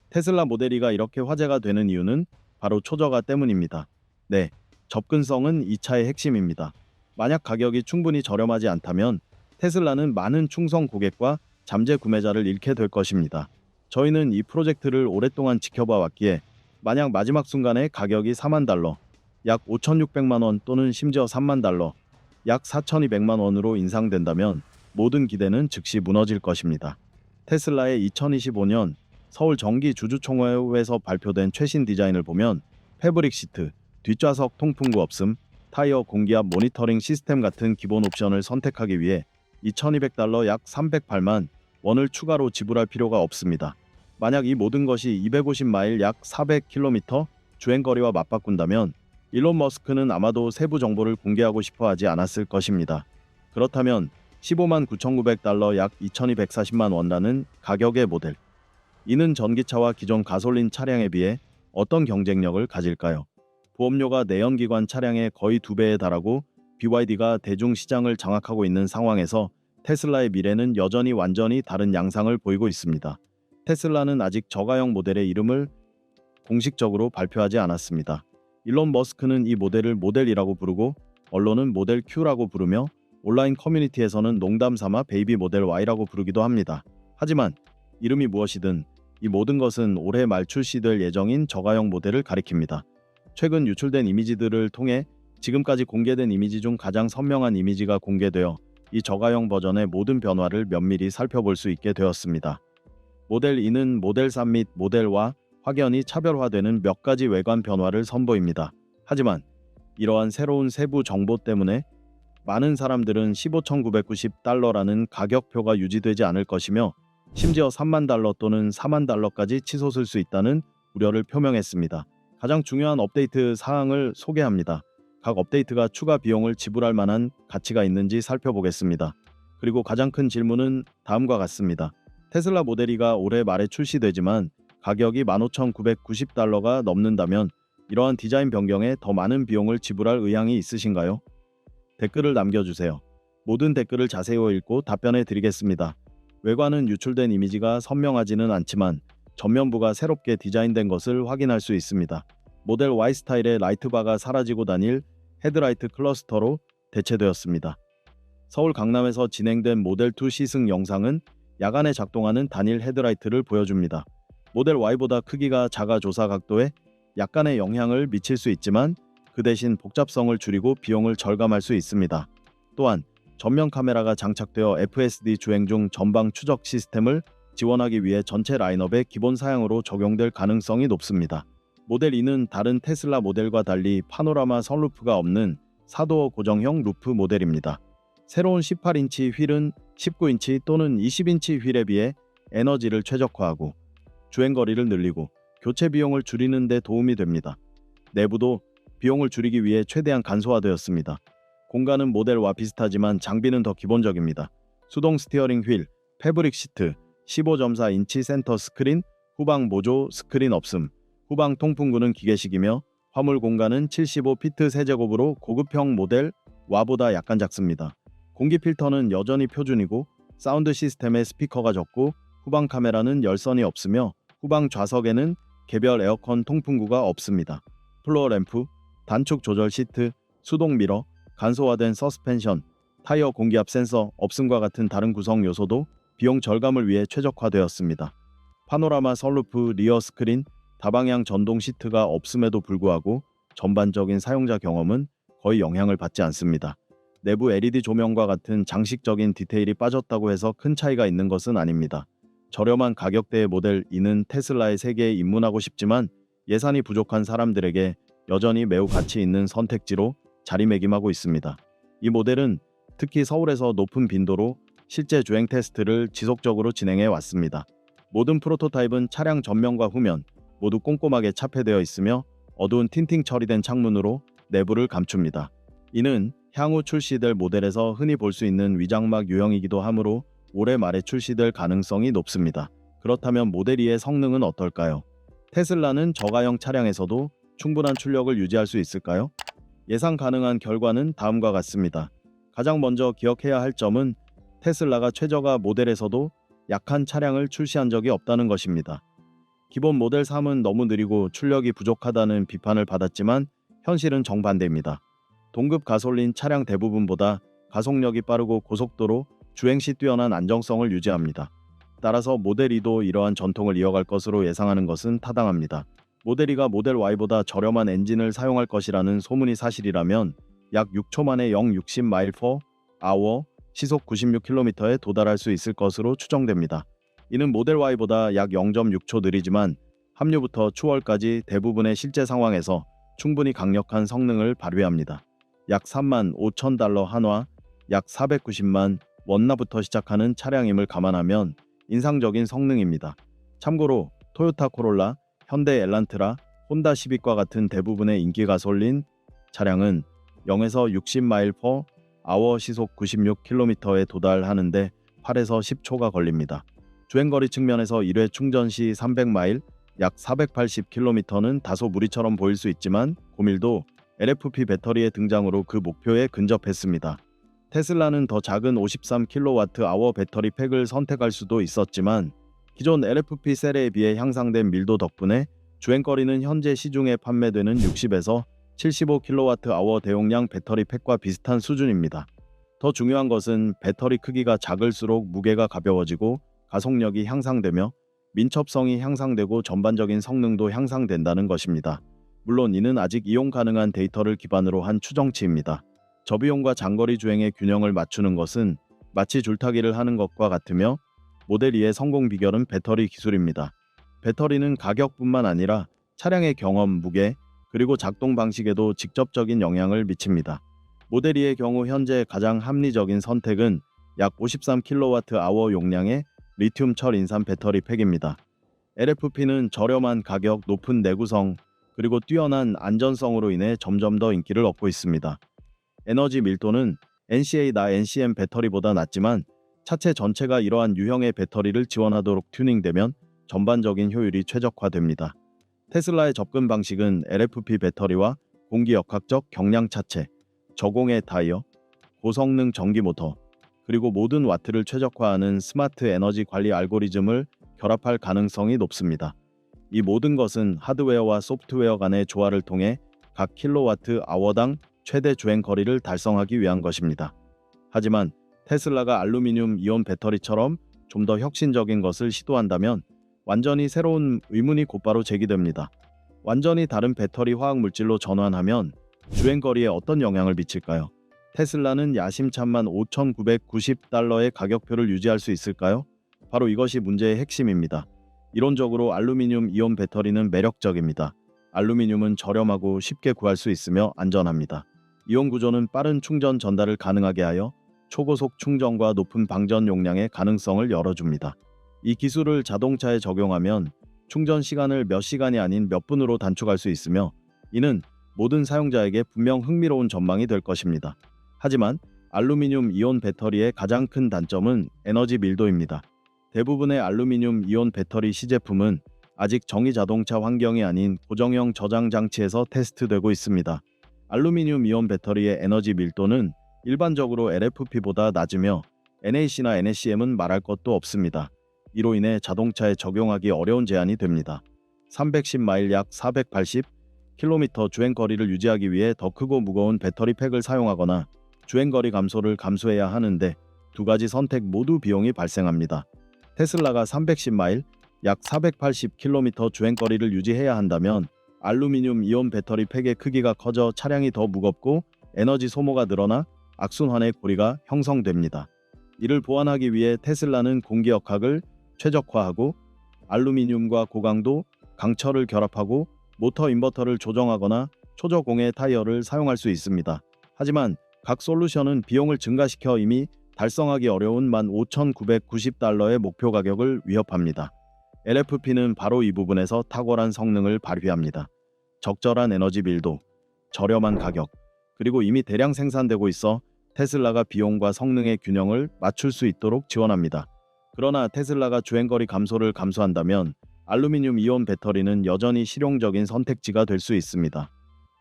테슬라 모델 E가 이렇게 화제가 되는 이유는 바로 초저가 때문입니다. 네, 접근성은 이 차의 핵심입니다. 만약 가격이 충분히 저렴하지 않다면 테슬라는 많은 충성 고객과 잠재 구매자를 잃게 될 것입니다. 저희는 이 프로젝트를 오랫동안 지켜봐 왔기에 만약 마지막 순간에 가격이 4만 달러, 약 5,600만 원 또는 심지어 3만 달러, 약 4,200만 원으로 인상된다면 모든 기대는 즉시 무너질 것입니다. 테슬라의 2025년 서울 정기주주총회에서 발표된 최신 디자인을 보면 패브릭 시트, 뒷좌석 통풍구 없음, 타이어 공기압 모니터링 시스템 같은 기본 옵션을 선택하기 위해 2,200달러 약 308만 원을 추가로 지불할 필요가 없습니다. 만약 이 모든 것이 250마일 약 400km 주행거리와 맞바꾼다면 일론 머스크는 아마도 세부 정보를 공개하고 싶어 하지 않았을 것입니다. 그렇다면 15만 9,900달러 약 2,240만 원라는 가격의 모델. 이는 전기차와 기존 가솔린 차량에 비해 어떤 경쟁력을 가질까요? 보험료가 내연기관 차량의 거의 2배에 달하고 BYD가 대중시장을 장악하고 있는 상황에서 테슬라의 미래는 여전히 완전히 다른 양상을 보이고 있습니다. 테슬라는 아직 저가형 모델의 이름을 공식적으로 발표하지 않았습니다. 일론 머스크는 이 모델을 모델이라고 부르고 언론은 모델 Q라고 부르며 온라인 커뮤니티에서는 농담 삼아 베이비 모델 Y라고 부르기도 합니다. 하지만 이름이 무엇이든 이 모든 것은 올해 말 출시될 예정인 저가형 모델을 가리킵니다. 최근 유출된 이미지들을 통해 지금까지 공개된 이미지 중 가장 선명한 이미지가 공개되어 이 저가형 버전의 모든 변화를 면밀히 살펴볼 수 있게 되었습니다. 모델 E는 모델 3 및 모델과 확연히 차별화되는 몇 가지 외관 변화를 선보입니다. 하지만 이러한 새로운 세부 정보 때문에 많은 사람들은 15,990달러라는 가격표가 유지되지 않을 것이며 심지어 3만 달러 또는 4만 달러까지 치솟을 수 있다는 우려를 표명했습니다. 가장 중요한 업데이트 사항을 소개합니다. 각 업데이트가 추가 비용을 지불할 만한 가치가 있는지 살펴보겠습니다. 그리고 가장 큰 질문은 다음과 같습니다. 테슬라 모델 E가 올해 말에 출시되지만 가격이 15,990달러가 넘는다면 이러한 디자인 변경에 더 많은 비용을 지불할 의향이 있으신가요? 댓글을 남겨주세요. 모든 댓글을 자세히 읽고 답변해 드리겠습니다. 외관은 유출된 이미지가 선명하지는 않지만 전면부가 새롭게 디자인된 것을 확인할 수 있습니다. 모델 Y 스타일의 라이트바가 사라지고 단일 헤드라이트 클러스터로 대체되었습니다. 서울 강남에서 진행된 모델 2 시승 영상은 야간에 작동하는 단일 헤드라이트를 보여줍니다. 모델 Y보다 크기가 작아 조사 각도에 약간의 영향을 미칠 수 있지만 그 대신 복잡성을 줄이고 비용을 절감할 수 있습니다. 또한 전면 카메라가 장착되어 FSD 주행 중 전방 추적 시스템을 지원하기 위해 전체 라인업의 기본 사양으로 적용될 가능성이 높습니다. 모델 E는 다른 테슬라 모델과 달리 파노라마 선루프가 없는 4도어 고정형 루프 모델입니다. 새로운 18인치 휠은 19인치 또는 20인치 휠에 비해 에너지를 최적화하고 주행거리를 늘리고 교체 비용을 줄이는 데 도움이 됩니다. 내부도 비용을 줄이기 위해 최대한 간소화되었습니다. 공간은 모델과 비슷하지만 장비는 더 기본적입니다. 수동 스티어링 휠, 패브릭 시트, 15.4인치 센터 스크린, 후방 보조 스크린 없음, 후방 통풍구는 기계식이며 화물 공간은 75피트 세제곱으로 고급형 모델 Y보다 약간 작습니다. 공기 필터는 여전히 표준이고 사운드 시스템에 스피커가 적고 후방 카메라는 열선이 없으며 후방 좌석에는 개별 에어컨 통풍구가 없습니다. 플로어 램프, 단축 조절 시트, 수동 미러, 간소화된 서스펜션, 타이어 공기압 센서 없음과 같은 다른 구성 요소도 비용 절감을 위해 최적화되었습니다. 파노라마 선루프 리어 스크린, 다방향 전동 시트가 없음에도 불구하고 전반적인 사용자 경험은 거의 영향을 받지 않습니다. 내부 LED 조명과 같은 장식적인 디테일이 빠졌다고 해서 큰 차이가 있는 것은 아닙니다. 저렴한 가격대의 모델 E는 테슬라의 세계에 입문하고 싶지만 예산이 부족한 사람들에게 여전히 매우 가치 있는 선택지로 자리매김하고 있습니다. 이 모델은 특히 서울에서 높은 빈도로 실제 주행 테스트를 지속적으로 진행해 왔습니다. 모든 프로토타입은 차량 전면과 후면 모두 꼼꼼하게 차폐되어 있으며 어두운 틴팅 처리된 창문으로 내부를 감춥니다. 이는 향후 출시될 모델에서 흔히 볼 수 있는 위장막 유형이기도 하므로 올해 말에 출시될 가능성이 높습니다. 그렇다면 모델 E의 성능은 어떨까요? 테슬라는 저가형 차량에서도 충분한 출력을 유지할 수 있을까요? 예상 가능한 결과는 다음과 같습니다. 가장 먼저 기억해야 할 점은 테슬라가 최저가 모델에서도 약한 차량을 출시한 적이 없다는 것입니다. 기본 모델 3은 너무 느리고 출력이 부족하다는 비판을 받았지만 현실은 정반대입니다. 동급 가솔린 차량 대부분보다 가속력이 빠르고 고속도로 주행 시 뛰어난 안정성을 유지합니다. 따라서 모델 2도 이러한 전통을 이어갈 것으로 예상하는 것은 타당합니다. 모델 2가 모델 Y보다 저렴한 엔진을 사용할 것이라는 소문이 사실이라면 약 6초 만에 0-60마일/hr 시속 96km에 도달할 수 있을 것으로 추정됩니다. 이는 모델 Y보다 약 0.6초 느리지만 합류부터 추월까지 대부분의 실제 상황에서 충분히 강력한 성능을 발휘합니다. 약 35,000달러 한화, 약 490만 원나부터 시작하는 차량임을 감안하면 인상적인 성능입니다. 참고로 토요타 코롤라, 현대 엘란트라, 혼다 시빅과 같은 대부분의 인기 가솔린 차량은 0에서 60마일/hr 시속 96km에 도달하는데 8에서 10초가 걸립니다. 주행거리 측면에서 1회 충전 시 300마일, 약 480km는 다소 무리처럼 보일 수 있지만 고밀도 LFP 배터리의 등장으로 그 목표에 근접했습니다. 테슬라는 더 작은 53kWh 배터리 팩을 선택할 수도 있었지만 기존 LFP 셀에 비해 향상된 밀도 덕분에 주행거리는 현재 시중에 판매되는 60에서 75kWh 대용량 배터리 팩과 비슷한 수준입니다. 더 중요한 것은 배터리 크기가 작을수록 무게가 가벼워지고 가속력이 향상되며 민첩성이 향상되고 전반적인 성능도 향상된다는 것입니다. 물론 이는 아직 이용 가능한 데이터를 기반으로 한 추정치입니다. 저비용과 장거리 주행의 균형을 맞추는 것은 마치 줄타기를 하는 것과 같으며 모델 2의 성공 비결은 배터리 기술입니다. 배터리는 가격뿐만 아니라 차량의 경험, 무게, 그리고 작동 방식에도 직접적인 영향을 미칩니다. 모델 2의 경우 현재 가장 합리적인 선택은 약 53kWh 용량의 리튬 철인산 배터리 팩입니다. LFP는 저렴한 가격, 높은 내구성, 그리고 뛰어난 안전성으로 인해 점점 더 인기를 얻고 있습니다. 에너지 밀도는 NCA/NCM 배터리보다 낮지만 차체 전체가 이러한 유형의 배터리를 지원하도록 튜닝되면 전반적인 효율이 최적화됩니다. 테슬라의 접근 방식은 LFP 배터리와 공기역학적 경량 차체, 저공해 타이어, 고성능 전기 모터, 그리고 모든 와트를 최적화하는 스마트 에너지 관리 알고리즘을 결합할 가능성이 높습니다. 이 모든 것은 하드웨어와 소프트웨어 간의 조화를 통해 각 킬로와트 아워당 최대 주행 거리를 달성하기 위한 것입니다. 하지만 테슬라가 알루미늄 이온 배터리처럼 좀 더 혁신적인 것을 시도한다면 완전히 새로운 의문이 곧바로 제기됩니다. 완전히 다른 배터리 화학 물질로 전환하면 주행 거리에 어떤 영향을 미칠까요? 테슬라는 야심찬만 5,990달러의 가격표를 유지할 수 있을까요? 바로 이것이 문제의 핵심입니다. 이론적으로 알루미늄 이온 배터리는 매력적입니다. 알루미늄은 저렴하고 쉽게 구할 수 있으며 안전합니다. 이온 구조는 빠른 충전 전달을 가능하게 하여 초고속 충전과 높은 방전 용량의 가능성을 열어줍니다. 이 기술을 자동차에 적용하면 충전 시간을 몇 시간이 아닌 몇 분으로 단축할 수 있으며 이는 모든 사용자에게 분명 흥미로운 전망이 될 것입니다. 하지만 알루미늄 이온 배터리의 가장 큰 단점은 에너지 밀도입니다. 대부분의 알루미늄 이온 배터리 시제품은 아직 정의 자동차 환경이 아닌 고정형 저장 장치에서 테스트되고 있습니다. 알루미늄 이온 배터리의 에너지 밀도는 일반적으로 LFP보다 낮으며 NAC나 NACM은 말할 것도 없습니다. 이로 인해 자동차에 적용하기 어려운 제한이 됩니다. 310마일 약 480km 주행거리를 유지하기 위해 더 크고 무거운 배터리 팩을 사용하거나 주행거리 감소를 감수해야 하는데 두 가지 선택 모두 비용이 발생합니다. 테슬라가 310마일 약 480km 주행거리를 유지해야 한다면 알루미늄 이온 배터리 팩의 크기가 커져 차량이 더 무겁고 에너지 소모가 늘어나 악순환의 고리가 형성됩니다. 이를 보완하기 위해 테슬라는 공기역학을 최적화하고 알루미늄과 고강도 강철을 결합하고 모터 인버터를 조정하거나 초저공해 타이어를 사용할 수 있습니다. 하지만 각 솔루션은 비용을 증가시켜 이미 달성하기 어려운 15,990달러의 목표 가격을 위협합니다. LFP는 바로 이 부분에서 탁월한 성능을 발휘합니다. 적절한 에너지 밀도, 저렴한 가격, 그리고 이미 대량 생산되고 있어 테슬라가 비용과 성능의 균형을 맞출 수 있도록 지원합니다. 그러나 테슬라가 주행거리 감소를 감수한다면 알루미늄 이온 배터리는 여전히 실용적인 선택지가 될 수 있습니다.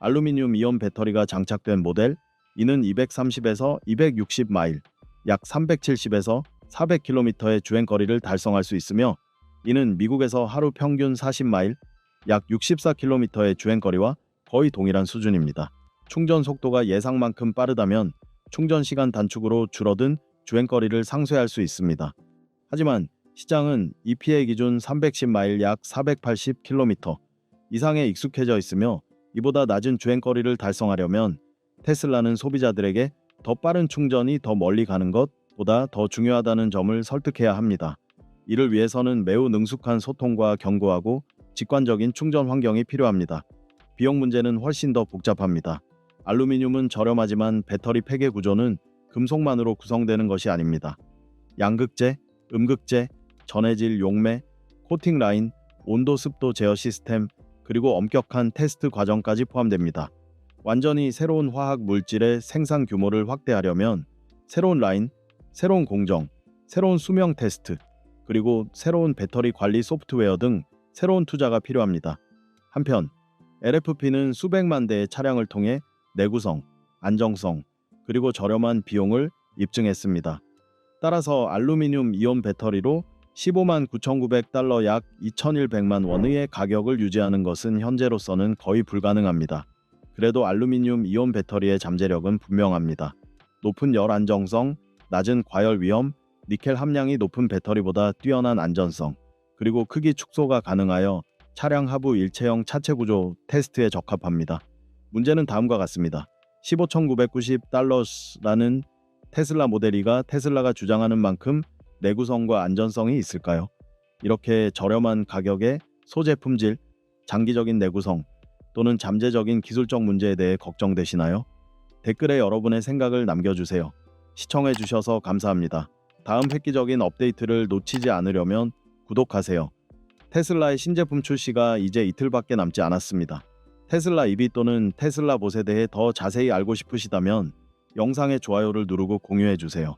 알루미늄 이온 배터리가 장착된 모델 이는 230에서 260마일, 약 370에서 400km의 주행거리를 달성할 수 있으며 이는 미국에서 하루 평균 40마일, 약 64km의 주행거리와 거의 동일한 수준입니다. 충전 속도가 예상만큼 빠르다면 충전 시간 단축으로 줄어든 주행거리를 상쇄할 수 있습니다. 하지만 시장은 EPA 기준 310마일 약 480km 이상에 익숙해져 있으며 이보다 낮은 주행거리를 달성하려면 테슬라는 소비자들에게 더 빠른 충전이 더 멀리 가는 것보다 더 중요하다는 점을 설득해야 합니다. 이를 위해서는 매우 능숙한 소통과 견고하고 직관적인 충전 환경이 필요합니다. 비용 문제는 훨씬 더 복잡합니다. 알루미늄은 저렴하지만 배터리 폐계 구조는 금속만으로 구성되는 것이 아닙니다. 양극재, 음극재, 전해질 용매, 코팅 라인, 온도 습도 제어 시스템, 그리고 엄격한 테스트 과정까지 포함됩니다. 완전히 새로운 화학 물질의 생산 규모를 확대하려면 새로운 라인, 새로운 공정, 새로운 수명 테스트, 그리고 새로운 배터리 관리 소프트웨어 등 새로운 투자가 필요합니다. 한편 LFP는 수백만 대의 차량을 통해 내구성, 안정성, 그리고 저렴한 비용을 입증했습니다. 따라서 알루미늄 이온 배터리로 15만 9,900달러 약 2,100만 원의 가격을 유지하는 것은 현재로서는 거의 불가능합니다. 그래도 알루미늄 이온 배터리의 잠재력은 분명합니다. 높은 열 안정성, 낮은 과열 위험, 니켈 함량이 높은 배터리보다 뛰어난 안전성, 그리고 크기 축소가 가능하여 차량 하부 일체형 차체 구조 테스트에 적합합니다. 문제는 다음과 같습니다. 15,990달러라는 테슬라 모델 2가 테슬라가 주장하는 만큼 내구성과 안전성이 있을까요? 이렇게 저렴한 가격에 소재 품질, 장기적인 내구성 또는 잠재적인 기술적 문제에 대해 걱정되시나요? 댓글에 여러분의 생각을 남겨주세요. 시청해주셔서 감사합니다. 다음 획기적인 업데이트를 놓치지 않으려면 구독하세요. 테슬라의 신제품 출시가 이제 이틀밖에 남지 않았습니다. 테슬라 EV 또는 테슬라 봇에 대해 더 자세히 알고 싶으시다면 영상의 좋아요를 누르고 공유해주세요.